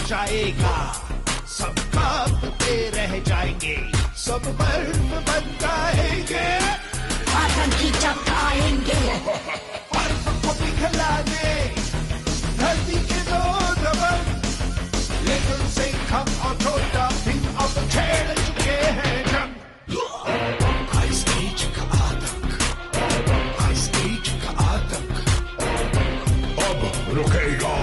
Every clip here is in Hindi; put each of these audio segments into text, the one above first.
जाएगा, सब कांपते रह जाएंगे, सब बर्फ बन जाएंगे, आतंकी जब आएंगे बर्फ को पिघलाने धरती के दो दबंग, लेकिन सिंह हम और छोटा भीम अब छेड़ चुके हैं जंग। आइस एज का आतंक, आइस एज का आतंक अब रुकेगा।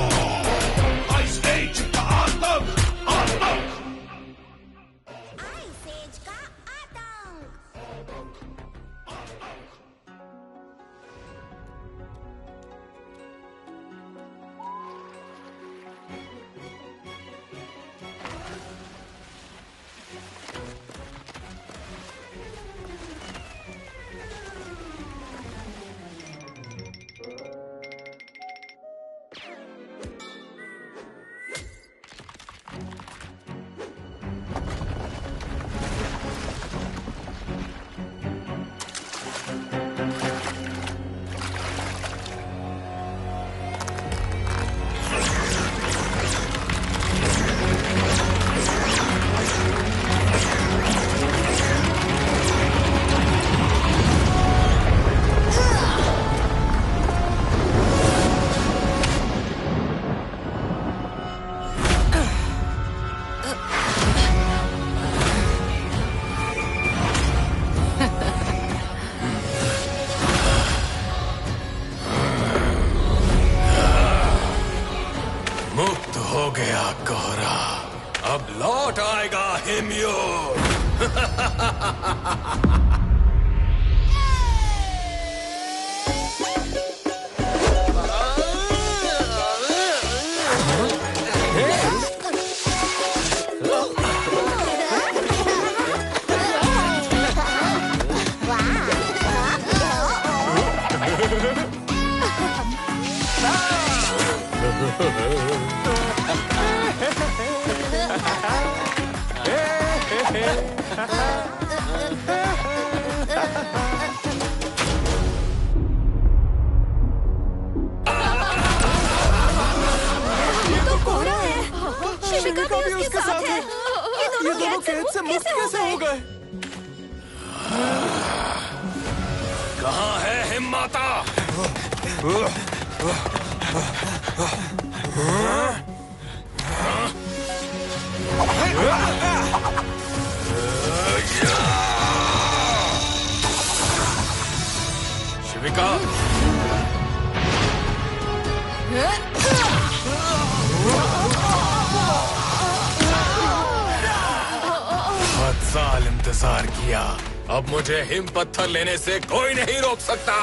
इंतजार किया, अब मुझे हिम पत्थर लेने से कोई नहीं रोक सकता।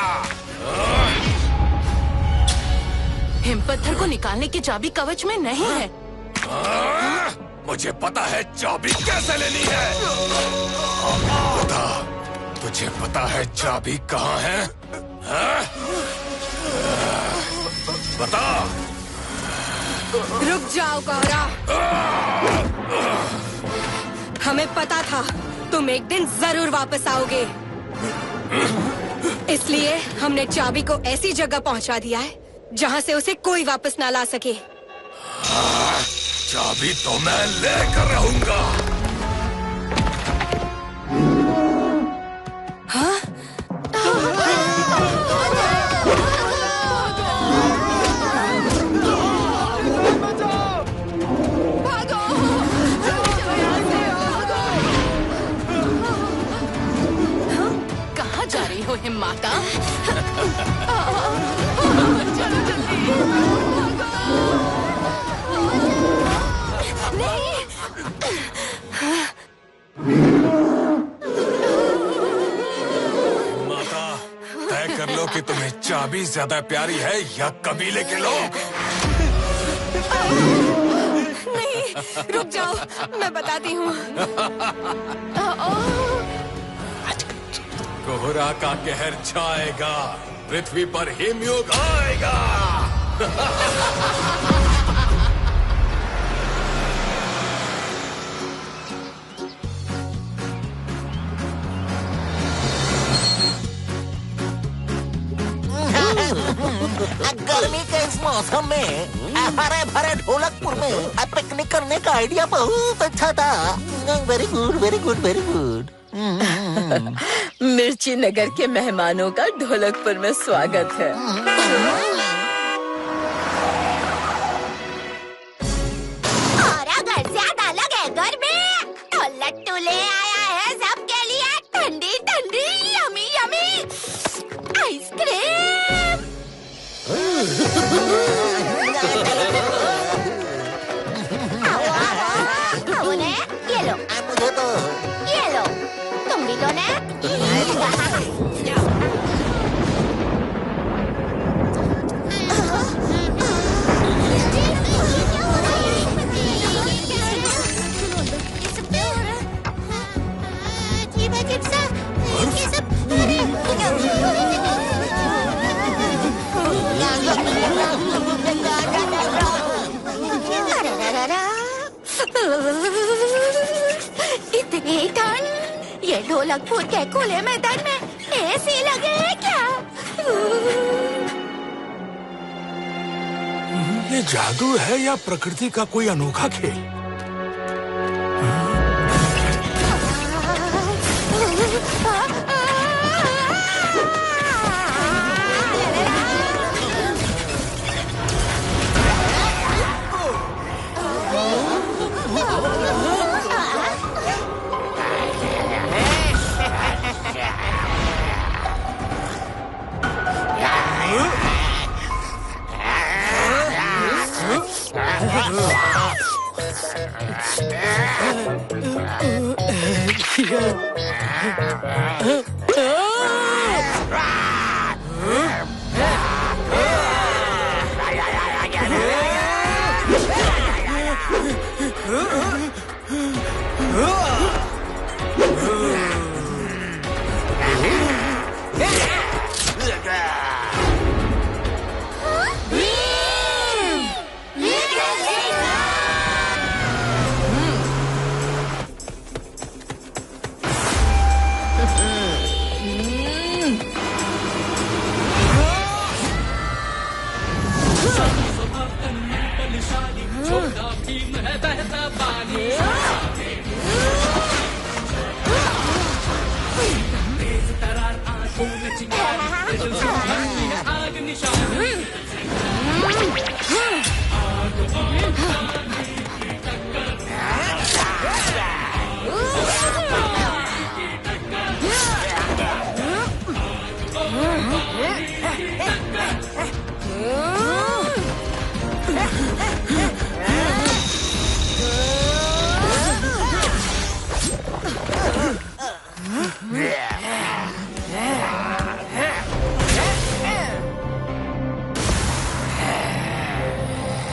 हिम पत्थर को निकालने की चाबी कवच में नहीं है। मुझे पता है चाबी कैसे लेनी है। बता, तुझे पता है चाबी कहाँ है? बता। रुक जाओ गौरा, हमें पता था तुम एक दिन जरूर वापस आओगे, इसलिए हमने चाबी को ऐसी जगह पहुंचा दिया है जहां से उसे कोई वापस ना ला सके। चाबी तो मैं लेकर रहूंगा। हाँ? हिम माता, चलो जल्दी। नहीं। माता, तय कर लो कि तुम्हें चाबी ज्यादा प्यारी है या कबीले के लोग। नहीं, रुक जाओ, मैं बताती हूँ। कोहरा का कहर छाएगा, पृथ्वी पर हिमयुग आएगा। गर्मी के इस मौसम में हरे भरे ढोलकपुर में पिकनिक करने का आइडिया बहुत अच्छा था। Very good, very good, very good. मिर्ची नगर के मेहमानों का ढोलकपुर में स्वागत है। और अगर ज्यादा लगे गर्मी तो लट्टू ले आया है सबके लिए ठंडी ठंडी यमी यमी आइसक्रीम। ये लो, मुझे तो ये लो, तुम भी लो ना। इतनी ठंड, ये ढोलकपुर के खुले मैदान में एसी लगे है क्या? ये जादू है या प्रकृति का कोई अनोखा खेल?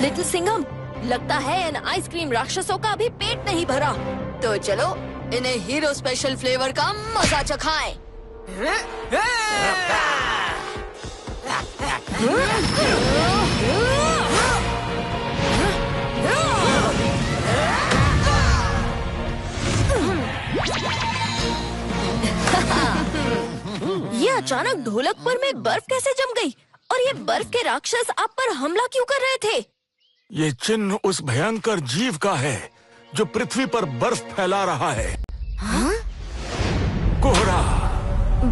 लिटिल सिंघम, लगता है इन आइसक्रीम राक्षसों का अभी पेट नहीं भरा, तो चलो इन्हें हीरो स्पेशल फ्लेवर का मजा चखाएं। ये अचानक ढोलकपुर में बर्फ कैसे जम गई? और ये बर्फ के राक्षस आप पर हमला क्यों कर रहे थे? ये चिन्ह उस भयंकर जीव का है जो पृथ्वी पर बर्फ फैला रहा है। हाँ? कोहरा।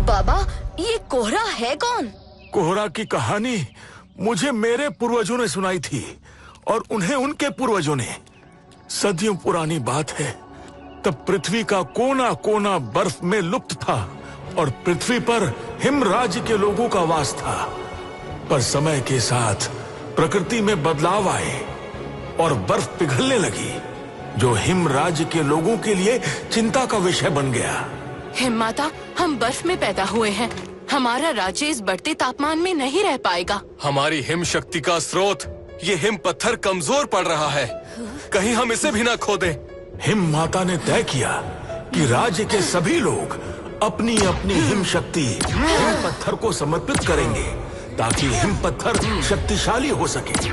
बाबा, ये कोहरा है कौन? कोहरा की कहानी मुझे मेरे पूर्वजों ने सुनाई थी और उन्हें उनके पूर्वजों ने। सदियों पुरानी बात है, तब पृथ्वी का कोना कोना बर्फ में लुप्त था और पृथ्वी पर हिम राज्य के लोगों का वास था। पर समय के साथ प्रकृति में बदलाव आए और बर्फ पिघलने लगी, जो हिम राज्य के लोगों के लिए चिंता का विषय बन गया। हिम माता, हम बर्फ में पैदा हुए हैं। हमारा राज्य इस बढ़ते तापमान में नहीं रह पाएगा। हमारी हिम शक्ति का स्रोत ये हिम पत्थर कमजोर पड़ रहा है, कहीं हम इसे भी ना खो दें। हिम माता ने तय किया कि राज्य के सभी लोग अपनी अपनी हिम शक्ति हिम पत्थर को समर्पित करेंगे, ताकि हिम पत्थर शक्तिशाली हो सके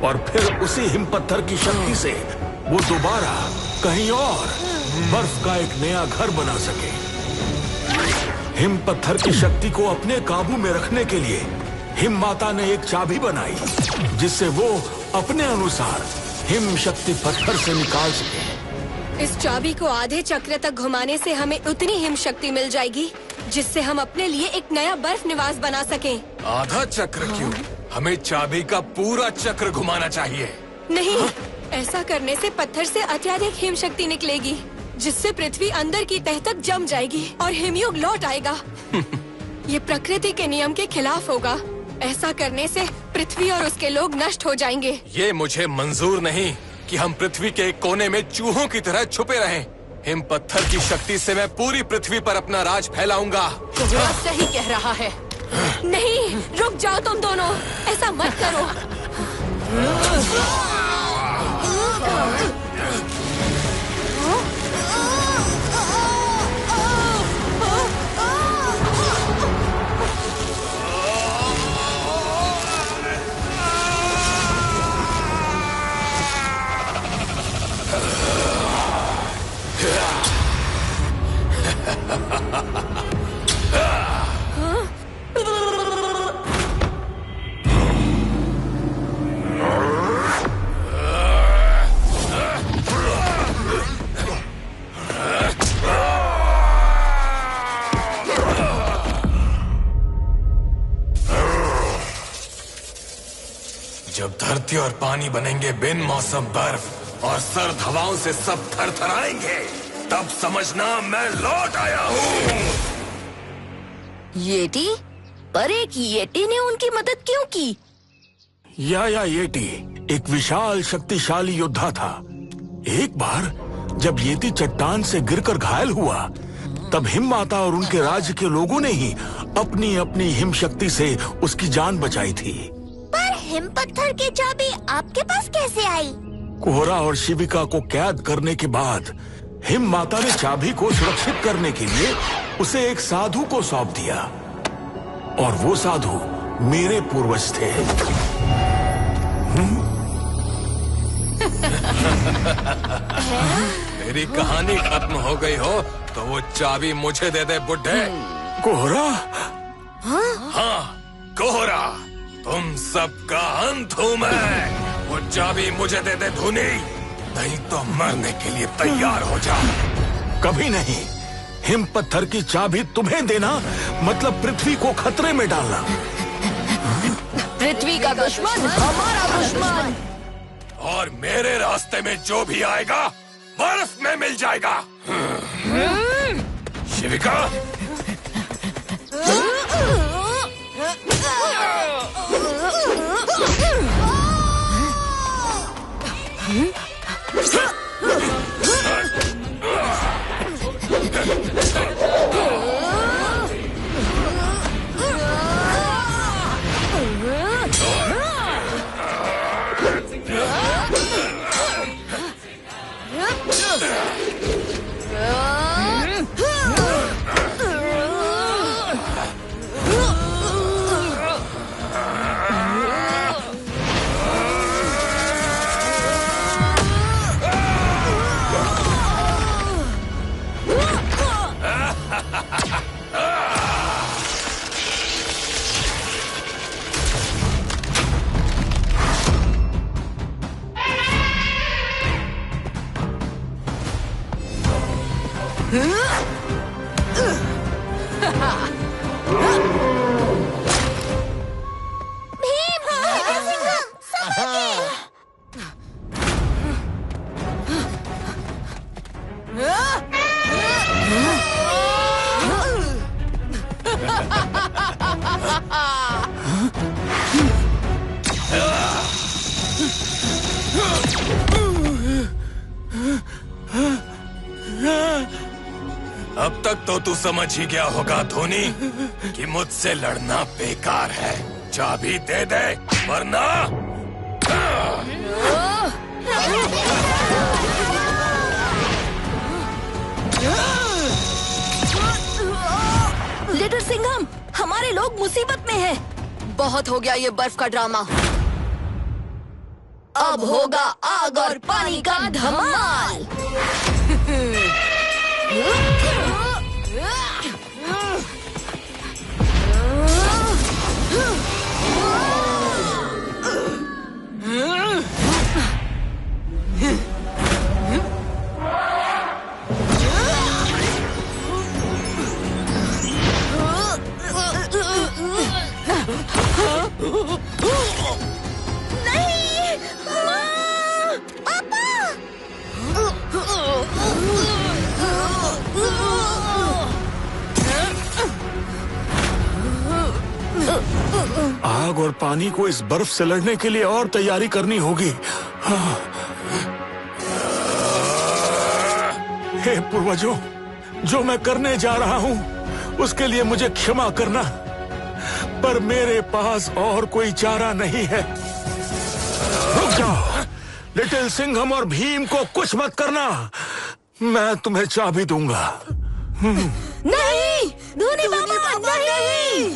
और फिर उसी हिम पत्थर की शक्ति से वो दोबारा कहीं और बर्फ का एक नया घर बना सके। हिम पत्थर की शक्ति को अपने काबू में रखने के लिए हिम माता ने एक चाबी बनाई जिससे वो अपने अनुसार हिम शक्ति पत्थर से निकाल सके। इस चाबी को आधे चक्र तक घुमाने से हमें उतनी हिम शक्ति मिल जाएगी जिससे हम अपने लिए एक नया बर्फ निवास बना सकें। आधा चक्र क्यों? हमें चाबी का पूरा चक्र घुमाना चाहिए। नहीं, ऐसा करने से पत्थर से अत्यधिक हिम शक्ति निकलेगी जिससे पृथ्वी अंदर की तह तक जम जाएगी और हिमयुग लौट आएगा। ये प्रकृति के नियम के खिलाफ होगा। ऐसा करने से पृथ्वी और उसके लोग नष्ट हो जाएंगे। ये मुझे मंजूर नहीं कि हम पृथ्वी के एक कोने में चूहों की तरह छुपे रहें। हिम पत्थर की शक्ति से मैं पूरी पृथ्वी पर अपना राज फैलाऊंगा। कोहरा सही कह रहा है। नहीं, रुक जाओ तुम दोनों, ऐसा मत करो। जब धरती और पानी बनेंगे बिन मौसम बर्फ और सर्द हवाओं से सब थरथराएंगे, तब समझना मैं लौट आया हूँ। येटी? पर एक येटी ने उनकी मदद क्यों की? या येटी एक विशाल शक्तिशाली योद्धा था। एक बार जब येटी चट्टान से गिरकर घायल हुआ, तब हिम माता और उनके राज्य के लोगों ने ही अपनी अपनी हिम शक्ति से उसकी जान बचाई थी। पर हिम पत्थर की चाबी आपके पास कैसे आई? कोहरा और शिविका को कैद करने के बाद हिम माता ने चाबी को सुरक्षित करने के लिए उसे एक साधु को सौंप दिया और वो साधु मेरे पूर्वज थे। मेरी कहानी खत्म हो गई हो तो वो चाबी मुझे दे दे बुड्ढे। कोहरा? हाँ, कोहरा, तुम सबका अंत हूँ मैं। वो चाबी मुझे दे दे धुनी, नहीं तो मरने के लिए तैयार हो जा। कभी नहीं। हिम पत्थर की चाबी तुम्हें देना मतलब पृथ्वी को खतरे में डालना। पृथ्वी का दुश्मन हमारा दुश्मन। और मेरे रास्ते में जो भी आएगा बर्फ में मिल जाएगा। शिविका, अब तक तो तू समझ ही गया होगा धोनी कि मुझसे लड़ना बेकार है। चाबी दे दे वरना। लिटिल सिंघम, हमारे लोग मुसीबत में हैं। बहुत हो गया ये बर्फ का ड्रामा। अब होगा आग और पानी का धमाल। नहीं, माँ, पापा। आग और पानी को इस बर्फ से लड़ने के लिए और तैयारी करनी होगी। हाँ। हे पूर्वजों, जो मैं करने जा रहा हूँ उसके लिए मुझे क्षमा करना, पर मेरे पास और कोई चारा नहीं है। रुक जाओ, लिटिल सिंघम और भीम को कुछ मत करना, मैं तुम्हें चाबी दूंगा। नहीं, धोनी बाबा, नहीं।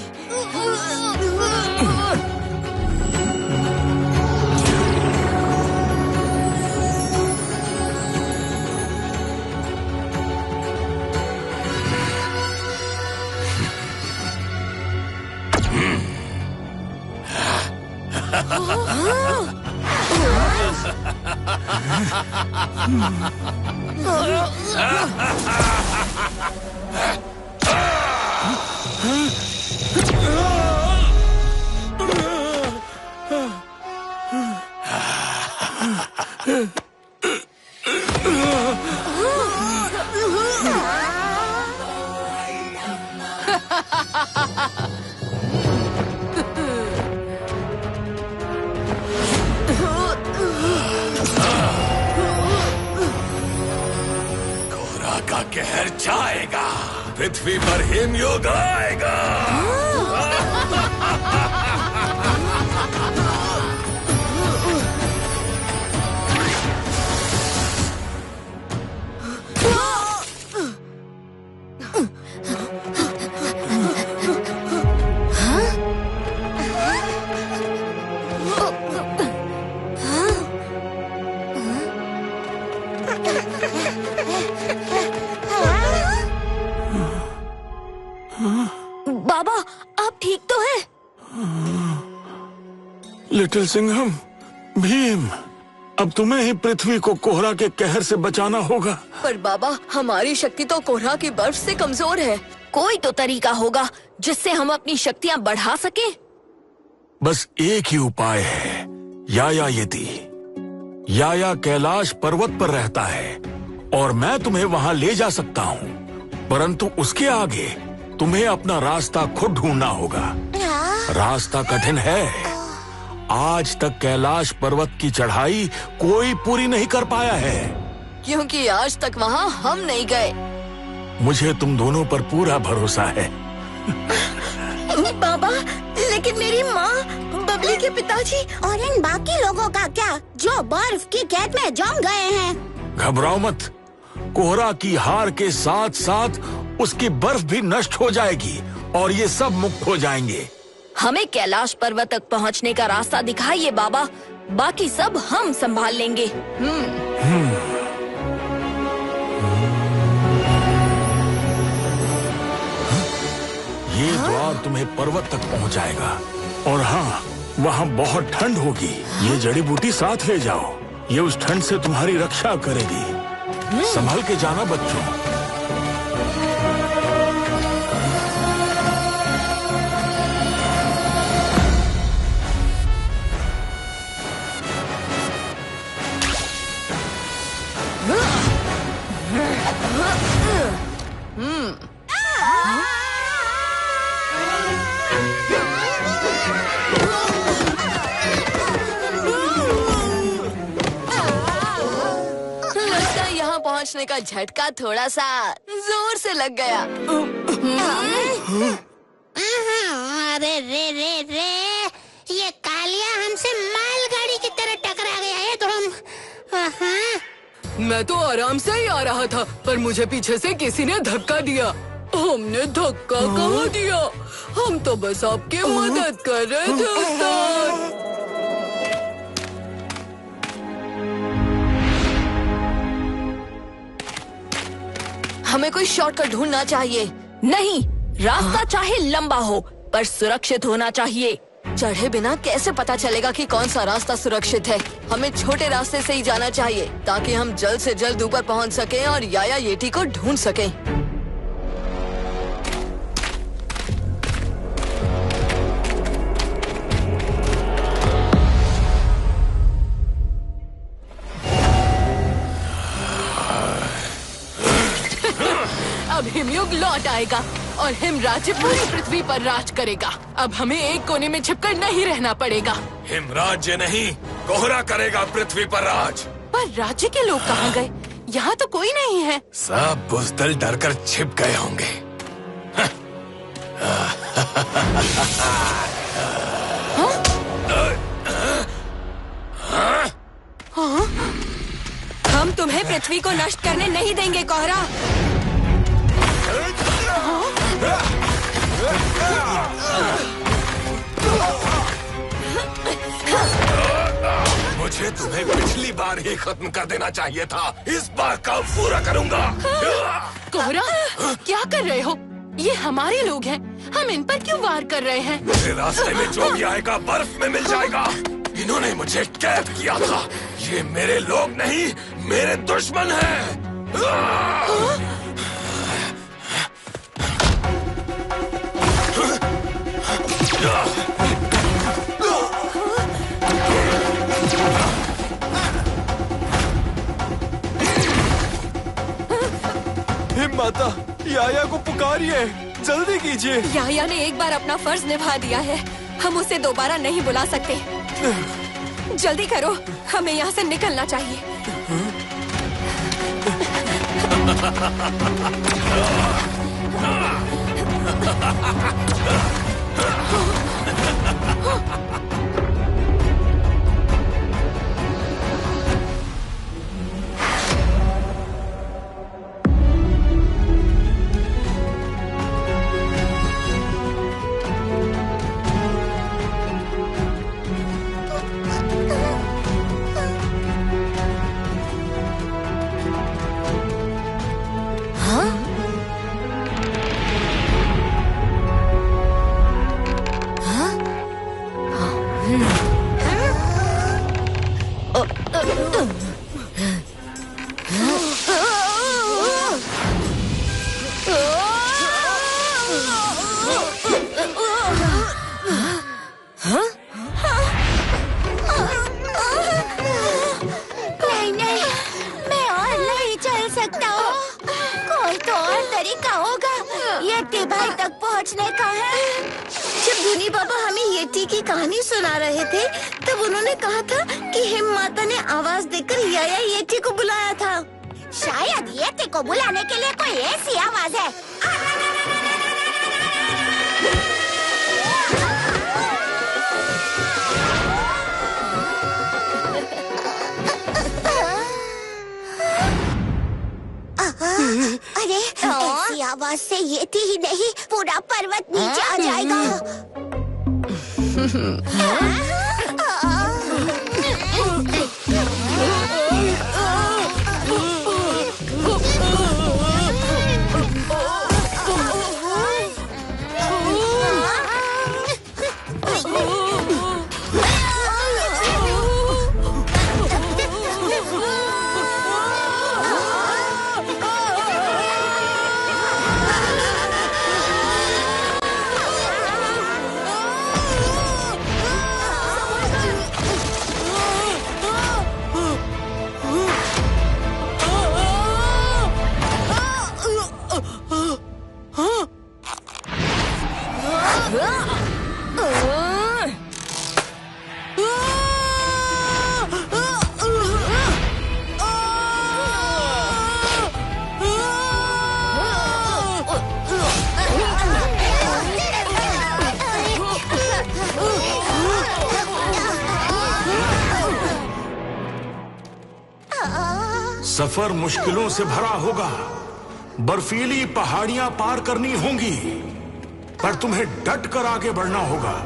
कोहरा का कहर जाएगा, पृथ्वी पर हिमयुग आएगा। बाबा, आप ठीक तो हैं? लिटिल सिंघम, भीम, अब तुम्हें ही पृथ्वी को कोहरा के कहर से बचाना होगा। पर बाबा, हमारी शक्ति तो कोहरा की बर्फ से कमजोर है। कोई तो तरीका होगा जिससे हम अपनी शक्तियाँ बढ़ा सके। बस एक ही उपाय है, याया यति। याया कैलाश पर्वत पर रहता है और मैं तुम्हें वहां ले जा सकता हूँ, परंतु उसके आगे तुम्हें अपना रास्ता खुद ढूंढना होगा। रास्ता कठिन है। आज तक कैलाश पर्वत की चढ़ाई कोई पूरी नहीं कर पाया है, क्योंकि आज तक वहाँ हम नहीं गए। मुझे तुम दोनों पर पूरा भरोसा है। बाबा, लेकिन मेरी माँ, बबली के पिताजी और इन बाकी लोगों का क्या, जो बर्फ की कैद में जम गए हैं? घबराओ मत, कोहरा की हार के साथ साथ उसकी बर्फ भी नष्ट हो जाएगी और ये सब मुक्त हो जाएंगे। हमें कैलाश पर्वत तक पहुंचने का रास्ता दिखाइए बाबा, बाकी सब हम संभाल लेंगे। ये द्वार तुम्हें पर्वत तक पहुंचाएगा और हाँ, वहाँ बहुत ठंड होगी। ये जड़ी बूटी साथ ले जाओ, ये उस ठंड से तुम्हारी रक्षा करेगी। संभल के जाना बच्चों। लगता है यहाँ पहुँचने का झटका थोड़ा सा जोर से लग गया। अरे रे रे रे, ये कालिया हमसे मालगाड़ी की तरह टकरा गया है। तो हम मैं तो आराम से ही आ रहा था, पर मुझे पीछे से किसी ने धक्का दिया। हमने धक्का कहाँ दिया? हम तो बस आपकी मदद कर रहे थे उस्ताद। हमें कोई शॉर्टकट ढूंढना चाहिए। नहीं, रास्ता चाहे लंबा हो पर सुरक्षित होना चाहिए। चढ़े बिना कैसे पता चलेगा कि कौन सा रास्ता सुरक्षित है? हमें छोटे रास्ते से ही जाना चाहिए ताकि हम जल्द से जल्द ऊपर पहुंच सकें और याया येटी को ढूंढ सकें। अब हिमयुग लौट आएगा और हिम राज्य पूरी पृथ्वी पर राज करेगा। अब हमें एक कोने में छिपकर नहीं रहना पड़ेगा। हिम राज्य नहीं, कोहरा करेगा पृथ्वी पर राज। पर राज्य के लोग कहाँ गए? यहाँ तो कोई नहीं है। सब बुज़दिल डरकर छिप गए होंगे। हम तुम्हें पृथ्वी को नष्ट करने नहीं देंगे कोहरा। मुझे तुम्हें पिछली बार ही खत्म कर देना चाहिए था। इस बार काम पूरा करूंगा। कोहरा, क्या कर रहे हो? ये हमारे लोग हैं। हम इन पर क्यों वार कर रहे हैं? मेरे रास्ते में जो भी आएगा बर्फ में मिल जाएगा। इन्होंने मुझे कैद किया था। ये मेरे लोग नहीं, मेरे दुश्मन हैं। हिम माता, याया को पुकारिए, जल्दी कीजिए। याया ने एक बार अपना फर्ज निभा दिया है, हम उसे दोबारा नहीं बुला सकते। जल्दी करो, हमें यहाँ से निकलना चाहिए। जब धुनी बाबा हमें येटी की कहानी सुना रहे थे तब उन्होंने कहा था कि हिम माता ने आवाज देकर याया येटी को बुलाया था। शायद येटी को बुलाने के लिए कोई ऐसी आवाज है। अरे ऐसी आवाज से येटी ही नहीं पूरा पर्वत नीचे आ जाएगा। सफर मुश्किलों से भरा होगा, बर्फीली पहाड़ियां पार करनी होंगी, पर तुम्हें डट कर आगे बढ़ना होगा।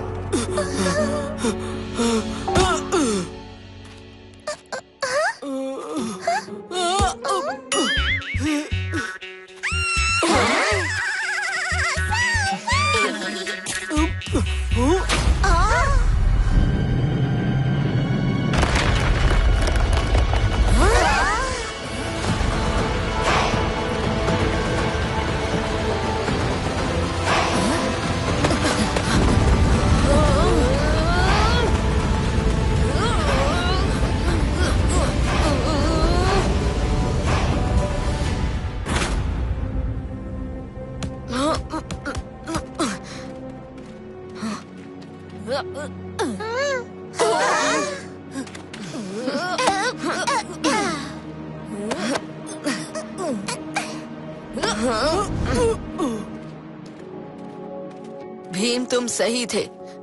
भीम, तुम सही थे।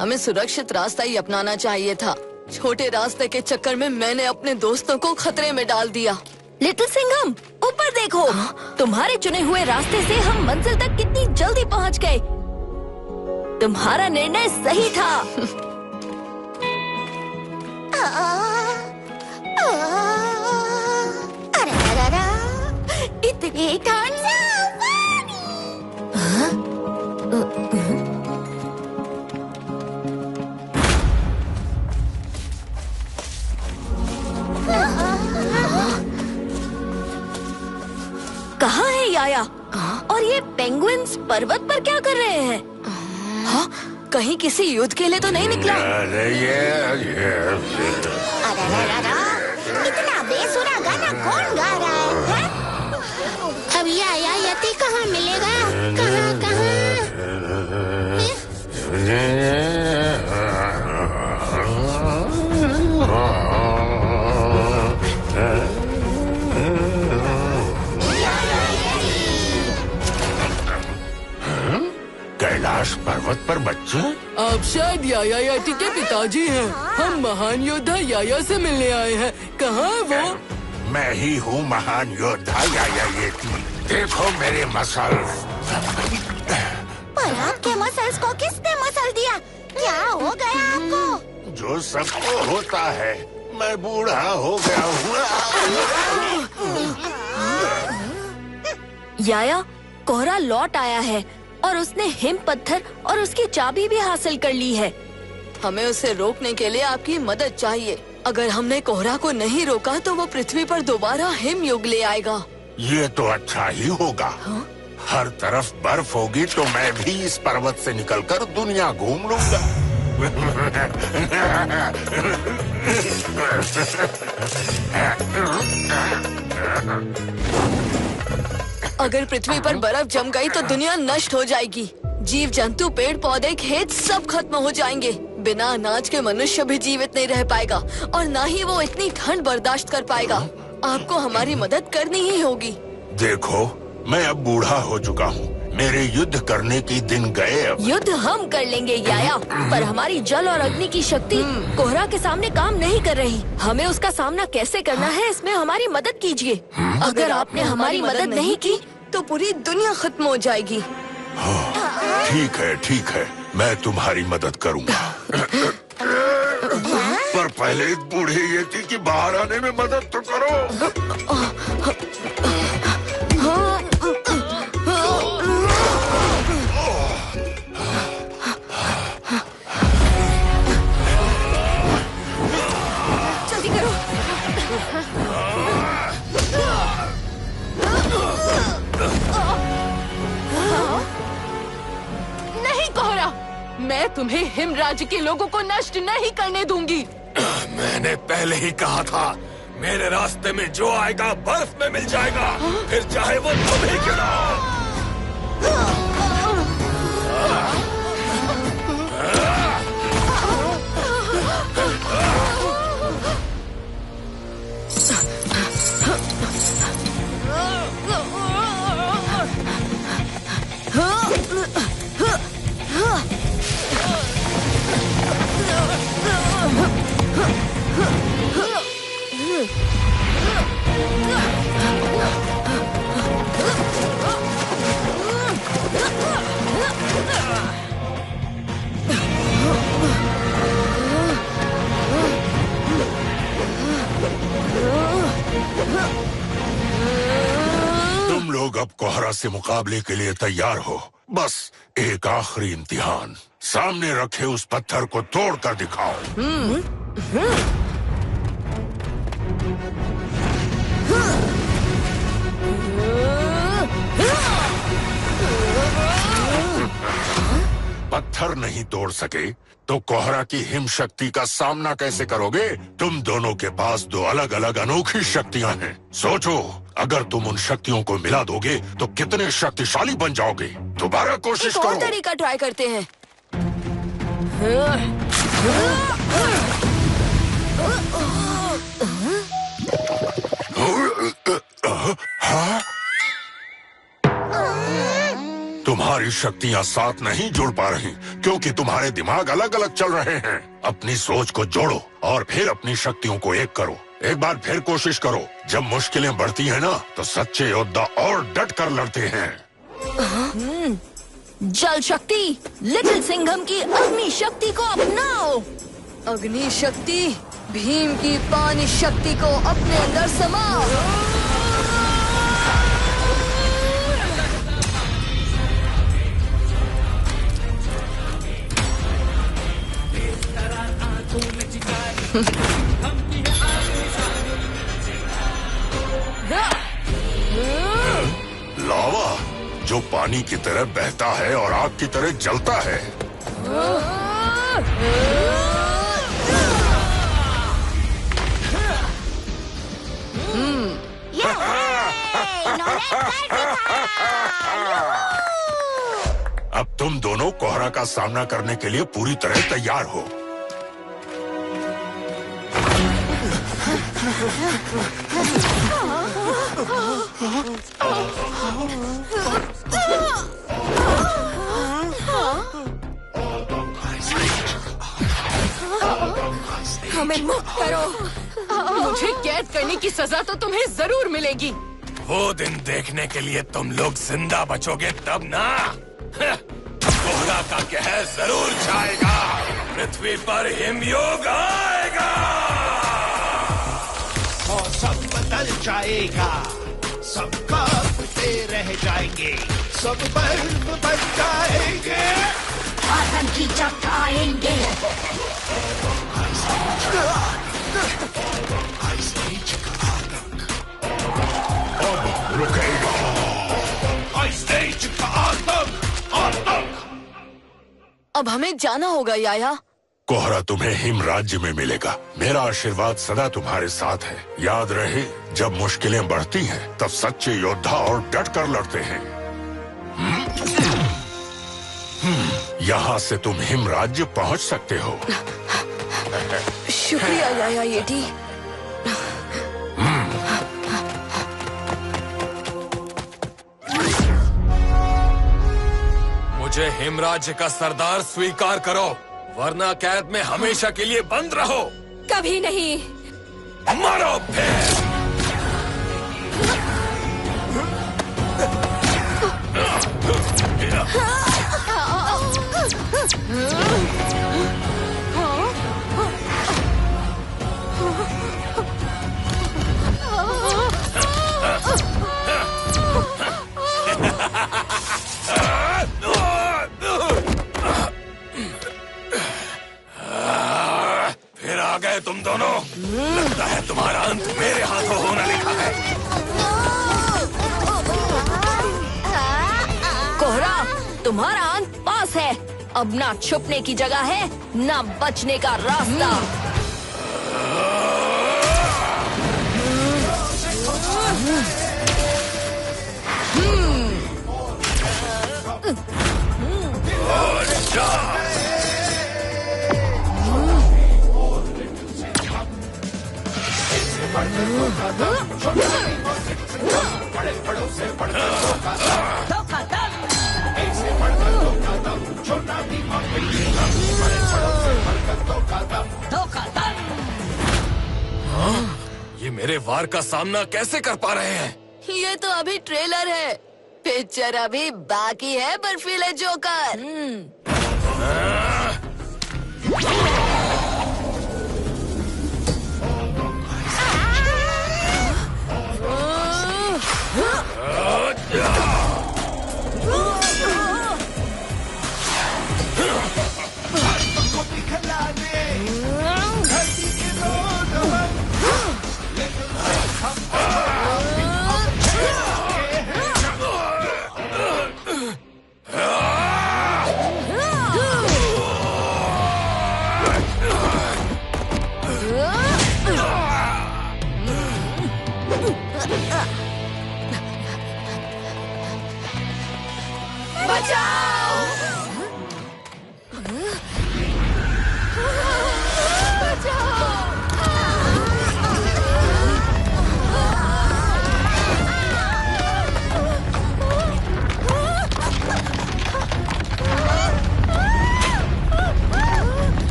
हमें सुरक्षित रास्ता ही अपनाना चाहिए था। छोटे रास्ते के चक्कर में मैंने अपने दोस्तों को खतरे में डाल दिया। लिटिल सिंघम, ऊपर देखो। तुम्हारे चुने हुए रास्ते से हम मंजिल तक कितनी जल्दी पहुंच गए। तुम्हारा निर्णय सही था। इतनी ठंड। कहाँ है याया? और ये पेंगुइन्स पर्वत पर क्या कर रहे हैं? हाँ, कहीं किसी युद्ध के लिए तो नहीं निकला? इतना बेसुरा गाना कौन गा रहा है? अब याया यति कहाँ मिलेगा? कहाँ? कैलाश पर्वत पर बच्चे? आप शायद याया याटी के पिताजी हैं। हम महान योद्धा याया से मिलने आए हैं। कहाँ है वो? मैं ही हूँ महान योद्धा याया येटी। देखो मेरे मसल। पर आपके मसल्स को किसने मसल दिया? क्या हो गया आपको? जो सबको होता है, मैं बूढ़ा हो गया हूँ। याया, कोहरा लौट आया है और उसने हिम पत्थर और उसकी चाबी भी हासिल कर ली है। हमें उसे रोकने के लिए आपकी मदद चाहिए। अगर हमने कोहरा को नहीं रोका तो वो पृथ्वी पर दोबारा हिम युग ले आएगा। ये तो अच्छा ही होगा। हर तरफ बर्फ होगी तो मैं भी इस पर्वत से निकलकर दुनिया घूम लूंगा। अगर पृथ्वी पर बर्फ जम गई तो दुनिया नष्ट हो जाएगी। जीव जंतु, पेड़ पौधे, खेत सब खत्म हो जाएंगे। बिना अनाज के मनुष्य भी जीवित नहीं रह पाएगा और ना ही वो इतनी ठंड बर्दाश्त कर पाएगा। आपको हमारी मदद करनी ही होगी। देखो, मैं अब बूढ़ा हो चुका हूँ। मेरे युद्ध करने के दिन गए अब। युद्ध हम कर लेंगे याया, पर हमारी जल और अग्नि की शक्ति कोहरा के सामने काम नहीं कर रही। हमें उसका सामना कैसे करना है, इसमें हमारी मदद कीजिए। अगर आपने हमारी मदद नहीं की तो पूरी दुनिया खत्म हो जाएगी। ठीक है, मैं तुम्हारी मदद करूँगा। पर पहले इस बूढ़े येती की बाहर आने में मदद तो करो। जल्दी करो। नहीं कोहरा, मैं तुम्हें हिम राज्य के लोगों को नष्ट नहीं करने दूंगी। मैंने पहले ही कहा था, मेरे रास्ते में जो आएगा बर्फ में मिल जाएगा, फिर चाहे वो तुम ही क्यों ना हो। से मुकाबले के लिए तैयार हो। बस एक आखिरी इम्तिहान। सामने रखे उस पत्थर को तोड़ कर दिखाओ। पत्थर नहीं तोड़ सके तो कोहरा की हिम शक्ति का सामना कैसे करोगे? तुम दोनों के पास दो अलग अलग अनोखी शक्तियां हैं। सोचो, अगर तुम उन शक्तियों को मिला दोगे तो कितने शक्तिशाली बन जाओगे। दोबारा कोशिश एक करो। और तरीका ट्राई करते हैं। हाँ? तुम्हारी शक्तियां साथ नहीं जुड़ पा रही क्योंकि तुम्हारे दिमाग अलग अलग चल रहे हैं। अपनी सोच को जोड़ो और फिर अपनी शक्तियों को एक करो। एक बार फिर कोशिश करो। जब मुश्किलें बढ़ती हैं ना, तो सच्चे योद्धा और डट कर लड़ते हैं। जल शक्ति, लिटिल सिंघम की अग्नि शक्ति को अपनाओ। अग्नि शक्ति, भीम की पानी शक्ति को अपने अंदर समाओ। लावा जो पानी की तरह बहता है और आग की तरह जलता है। अब तुम दोनों कोहरा का सामना करने के लिए पूरी तरह तैयार हो। हमें मुक्त करो। मुझे कैद करने की सजा तो तुम्हें जरूर मिलेगी। वो दिन देखने के लिए तुम लोग जिंदा बचोगे तब ना। कोहरा का कहर जरूर छाएगा। पृथ्वी पर हिमयोग आएगा। मौसम बदल जाएगा। सब कांपते रह जाएंगे। सब बर्फ बन जाएंगे। आतंकी जब आएंगे। अब रुकेगा। आइस का आतंक, आतंक। अब हमें जाना होगा याया। कोहरा तुम्हें हिम राज्य में मिलेगा। मेरा आशीर्वाद सदा तुम्हारे साथ है। याद रहे, जब मुश्किलें बढ़ती हैं, तब सच्चे योद्धा और डट कर लड़ते हैं। यहाँ से तुम हिम राज्य पहुँच सकते हो। शुक्रिया याया येटी। मुझे हिमराज्य का सरदार स्वीकार करो, वरना कैद में हमेशा के लिए बंद रहो। कभी नहीं। मरो फिर। फिर आ गए तुम दोनों। लगता है तुम्हारा अंत मेरे हाथों होना लिखा है। कोहरा, तुम्हारा अंत पास है। अब ना छुपने की जगह है, ना बचने का रास्ता। ये मेरे वार का सामना कैसे कर पा रहे हैं? ये तो अभी ट्रेलर है, पिक्चर अभी बाकी है। बर्फीले जोकर। को पिघलाने धरती के रोड हम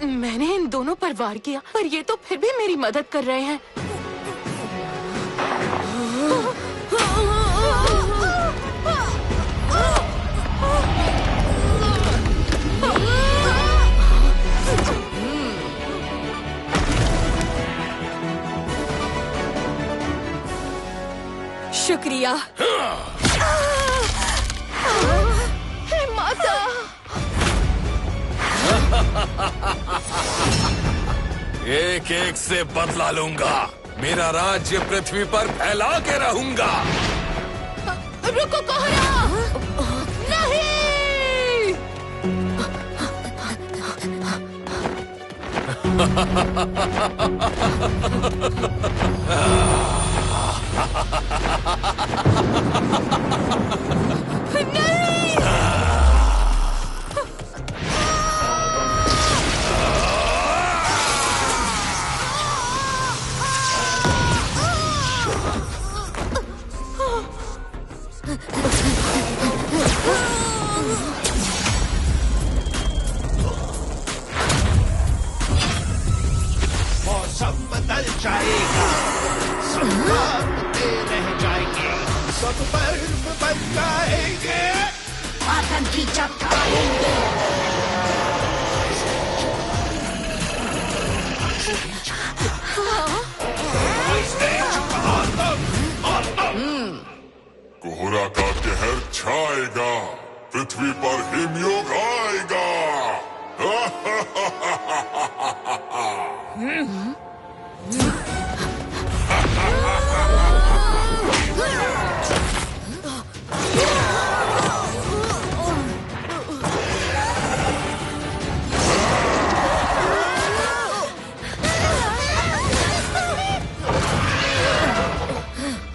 लेकिन मैंने इन दोनों पर वार किया, पर ये तो फिर भी मेरी मदद कर रहे हैं। शुक्रिया। हे माता! एक एक से बदला लूंगा। मेरा राज्य पृथ्वी पर फैला के रहूंगा। रुको कोहरा! नहीं! मौसम बदल जाएगा, सब कांपते रह जाएंगे, सब बर्फ बन जाएंगे, आतंकी चमकाएंगे। कोहरा का कहर छाएगा, पृथ्वी पर हिमयुग आएगा।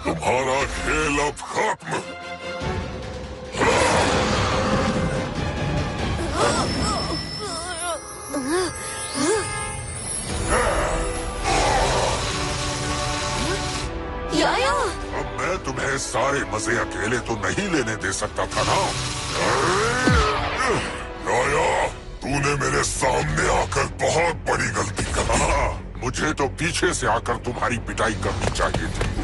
तुम्हारा खेल अब खत्म। याया! अब मैं तुम्हें सारे मजे अकेले तो नहीं लेने दे सकता था ना। याया, तूने मेरे सामने आकर बहुत बड़ी गलती करी। मुझे तो पीछे से आकर तुम्हारी पिटाई करनी चाहिए थी।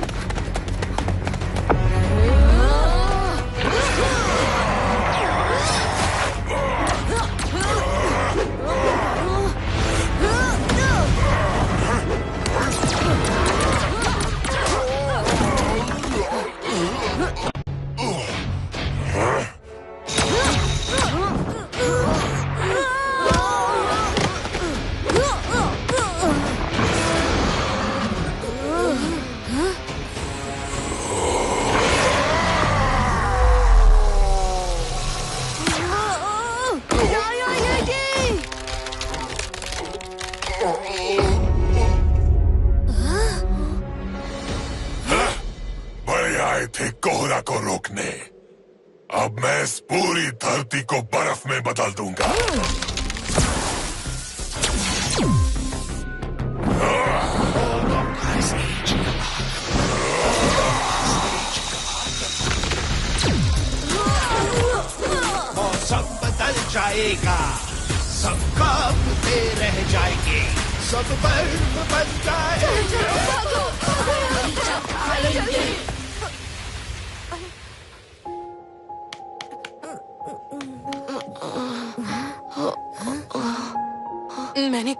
थे कोहरा को रोकने। अब मैं इस पूरी धरती को बर्फ में बदल दूंगा। मौसम बदल जाएगा, सब कांपते रह जाएंगे, सब बर्फ बन जाएंगे।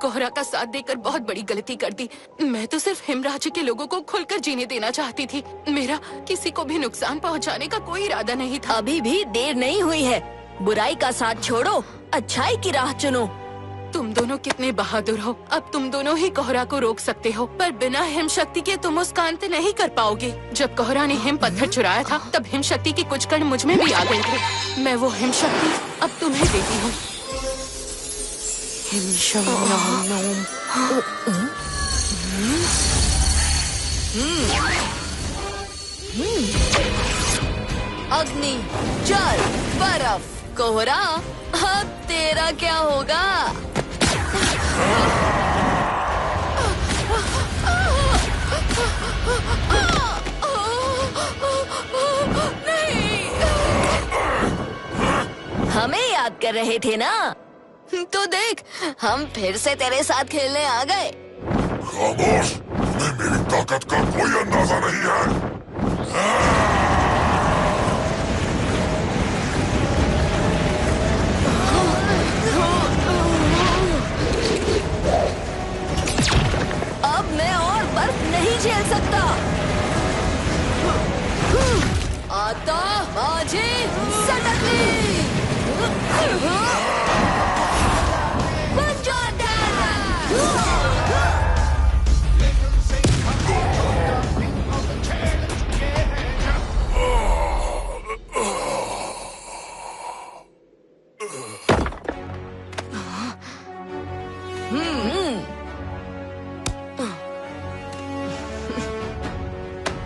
कोहरा का साथ देकर बहुत बड़ी गलती कर दी। मैं तो सिर्फ हिम राज्य के लोगों को खुलकर जीने देना चाहती थी। मेरा किसी को भी नुकसान पहुंचाने का कोई इरादा नहीं था। अभी भी देर नहीं हुई है। बुराई का साथ छोड़ो, अच्छाई की राह चुनो। तुम दोनों कितने बहादुर हो। अब तुम दोनों ही कोहरा को रोक सकते हो, पर बिना हिम शक्ति के तुम उसका अंत नहीं कर पाओगे। जब कोहरा ने हिम पत्थर चुराया था, तब हिम शक्ति के कुछ कण मुझ में भी आ गए थे। मैं वो हिम शक्ति अब तुम्हें देती हूँ। हिम अग्नि, जल, बर्फ, कोहरा, अब तेरा क्या होगा? हमें याद कर रहे थे ना? तो देख, हम फिर से तेरे साथ खेलने आ गए। खामोश! तुम्हें मेरी ताकत का कोई अंदाजा नहीं है। अब मैं और बर्फ नहीं झेल सकता। आता माझी सटकली।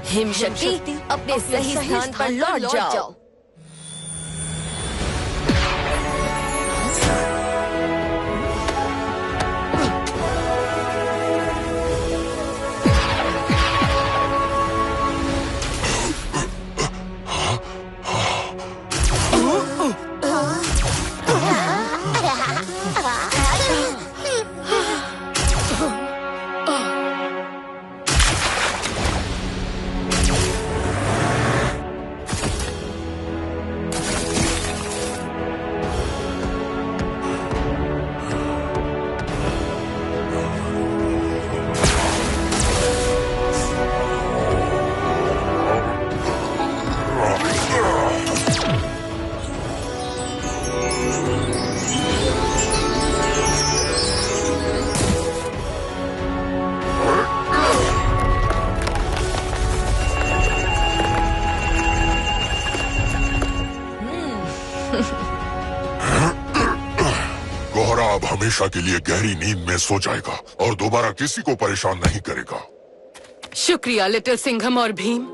हिम शक्ति, अपने सही स्थान पर लौट जाओ। कोहरा अब हमेशा के लिए गहरी नींद में सो जाएगा और दोबारा किसी को परेशान नहीं करेगा। शुक्रिया लिटिल सिंघम और भीम,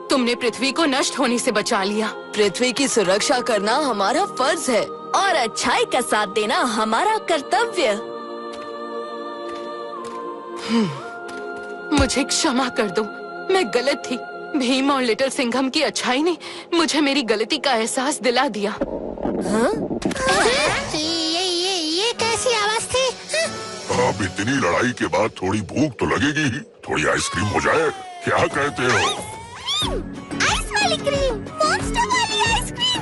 तुमने पृथ्वी को नष्ट होने से बचा लिया। पृथ्वी की सुरक्षा करना हमारा फर्ज है और अच्छाई का साथ देना हमारा कर्तव्य। मुझे क्षमा कर दो, मैं गलत थी। भीम और लिटिल सिंघम की अच्छाई ने मुझे मेरी गलती का एहसास दिला दिया। ये कैसी आवाज थी? अब इतनी लड़ाई के बाद थोड़ी भूख तो लगेगी ही। थोड़ी आइसक्रीम हो जाए, क्या कहते हो? आइस वाली क्रीम, मॉन्स्टर वाली आइसक्रीम।